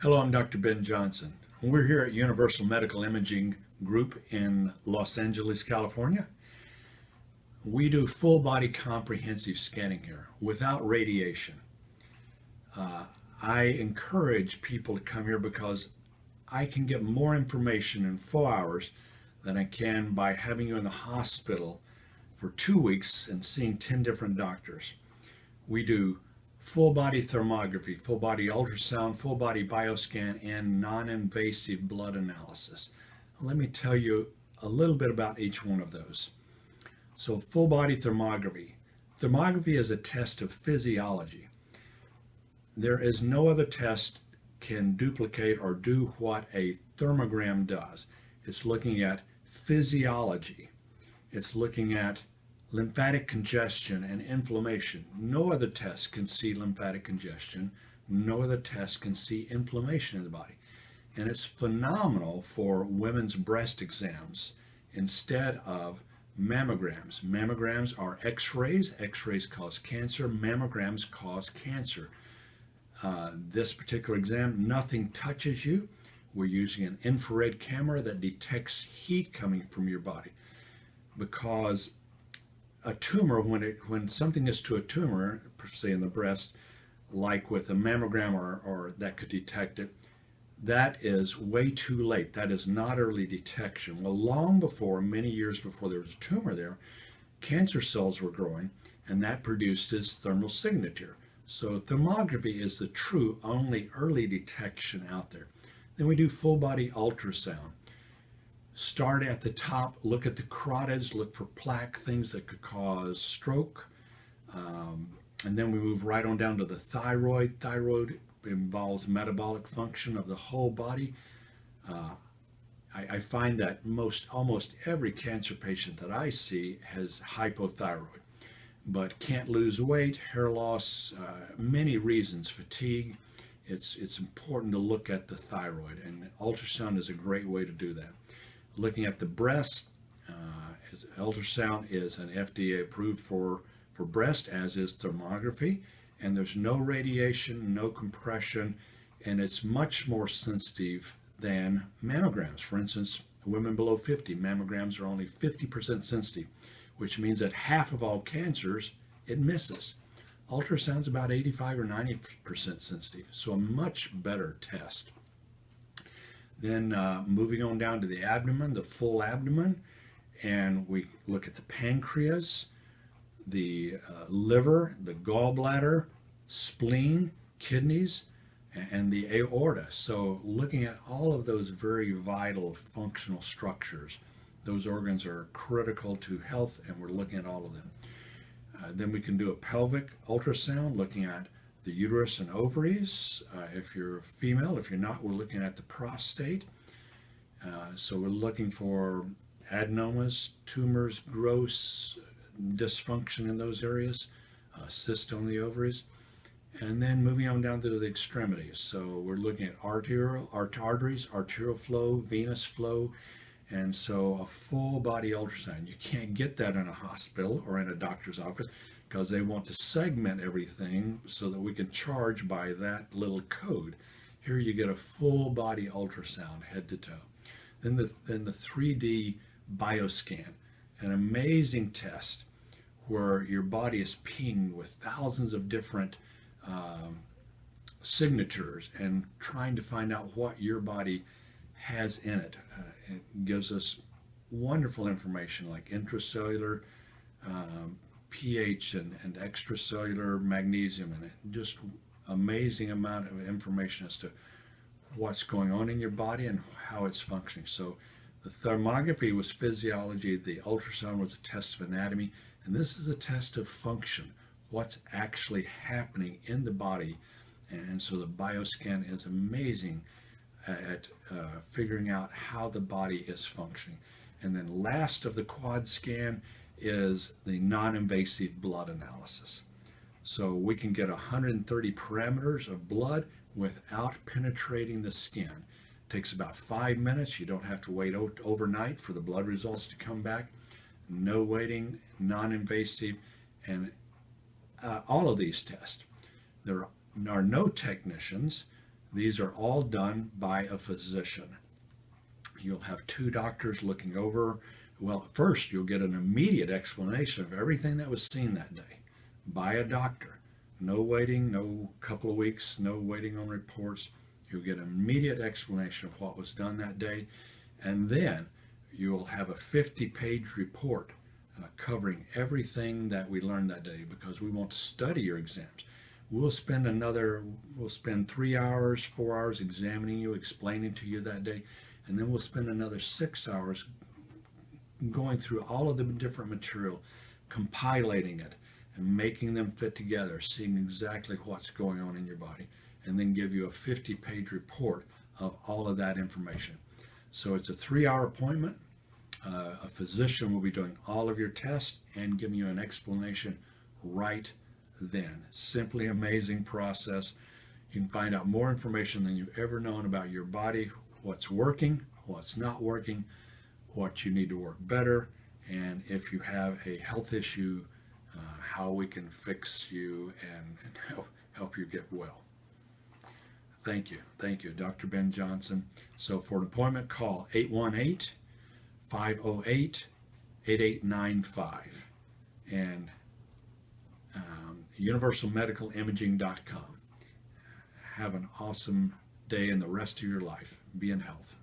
Hello, I'm Dr. Ben Johnson. We're here at Universal Medical Imaging Group in Los Angeles, California. We do full body comprehensive scanning here without radiation. I encourage people to come here because I can get more information in 4 hours than I can by having you in the hospital for 2 weeks and seeing 10 different doctors. We do full body thermography, full body ultrasound, full body bioscan, and non-invasive blood analysis. Let me tell you a little bit about each one of those. So full body thermography. Thermography is a test of physiology. There is no other test can duplicate or do what a thermogram does. It's looking at physiology. It's looking at lymphatic congestion and inflammation. No other test can see lymphatic congestion. No other test can see inflammation in the body. And it's phenomenal for women's breast exams instead of mammograms. Mammograms are x-rays. X-rays cause cancer. Mammograms cause cancer. This particular exam, nothing touches you. We're using an infrared camera that detects heat coming from your body, because a tumor, when something gets to a tumor, say in the breast, like with a mammogram or that could detect it, that is way too late. That is not early detection. Well, long before, many years before there was a tumor there, cancer cells were growing, and that produced its thermal signature. So thermography is the true only early detection out there. Then we do full body ultrasound. Start at the top, look at the carotids, look for plaque, things that could cause stroke. And then we move right on down to the thyroid. Thyroid involves metabolic function of the whole body. I find that almost every cancer patient that I see has hypothyroid, but can't lose weight, hair loss, many reasons, fatigue. It's important to look at the thyroid, and ultrasound is a great way to do that. Looking at the breast, ultrasound is an FDA approved for breast, as is thermography, and there's no radiation, no compression, and it's much more sensitive than mammograms. For instance, women below 50, mammograms are only 50% sensitive, which means that half of all cancers it misses. Ultrasound's about 85 or 90% sensitive, so a much better test. Then moving on down to the abdomen, the full abdomen, and we look at the pancreas, the liver, the gallbladder, spleen, kidneys, and the aorta. So looking at all of those very vital functional structures. Those organs are critical to health, and we're looking at all of them. Then we can do a pelvic ultrasound, looking at the uterus and ovaries. If you're female, if you're not, we're looking at the prostate. So we're looking for adenomas, tumors, growths, dysfunction in those areas, cyst on the ovaries. And then moving on down to the extremities. So we're looking at arteries, arterial flow, venous flow, and so a full body ultrasound. You can't get that in a hospital or in a doctor's office, because they want to segment everything so that we can charge by that little code. Here you get a full body ultrasound, head to toe. Then the 3D bioscan, an amazing test where your body is pinged with thousands of different signatures and trying to find out what your body has in it. It gives us wonderful information like intracellular pH and extracellular magnesium, and just amazing amount of information as to what's going on in your body and how it's functioning. So the thermography was physiology, the ultrasound was a test of anatomy, and this is a test of function, what's actually happening in the body. And so the bioscan is amazing at figuring out how the body is functioning. And then last of the quad scan is the non-invasive blood analysis. So we can get 130 parameters of blood without penetrating the skin. It takes about 5 minutes. You don't have to wait overnight for the blood results to come back. No waiting, non-invasive, and all of these tests. There are no technicians. These are all done by a physician. You'll have two doctors looking over. Well, first you'll get an immediate explanation of everything that was seen that day by a doctor. No waiting, no couple of weeks, no waiting on reports. You'll get an immediate explanation of what was done that day. And then you'll have a 50-page report covering everything that we learned that day, because we want to study your exams. We'll spend 3 hours, 4 hours examining you, explaining to you that day, and then we'll spend another 6 hours going through all of the different material, compilating it, and making them fit together, seeing exactly what's going on in your body, and then give you a 50-page report of all of that information. So it's a 3-hour appointment. A physician will be doing all of your tests and giving you an explanation right then. Simply amazing process. You can find out more information than you've ever known about your body, what's working, what's not working, what you need to work better, and if you have a health issue, how we can fix you and help you get well. Thank you. Thank you, Dr. Ben Johnson. So for an appointment, call 818-508-8895 and universalmedicalimaging.com. Have an awesome day and the rest of your life. Be in health.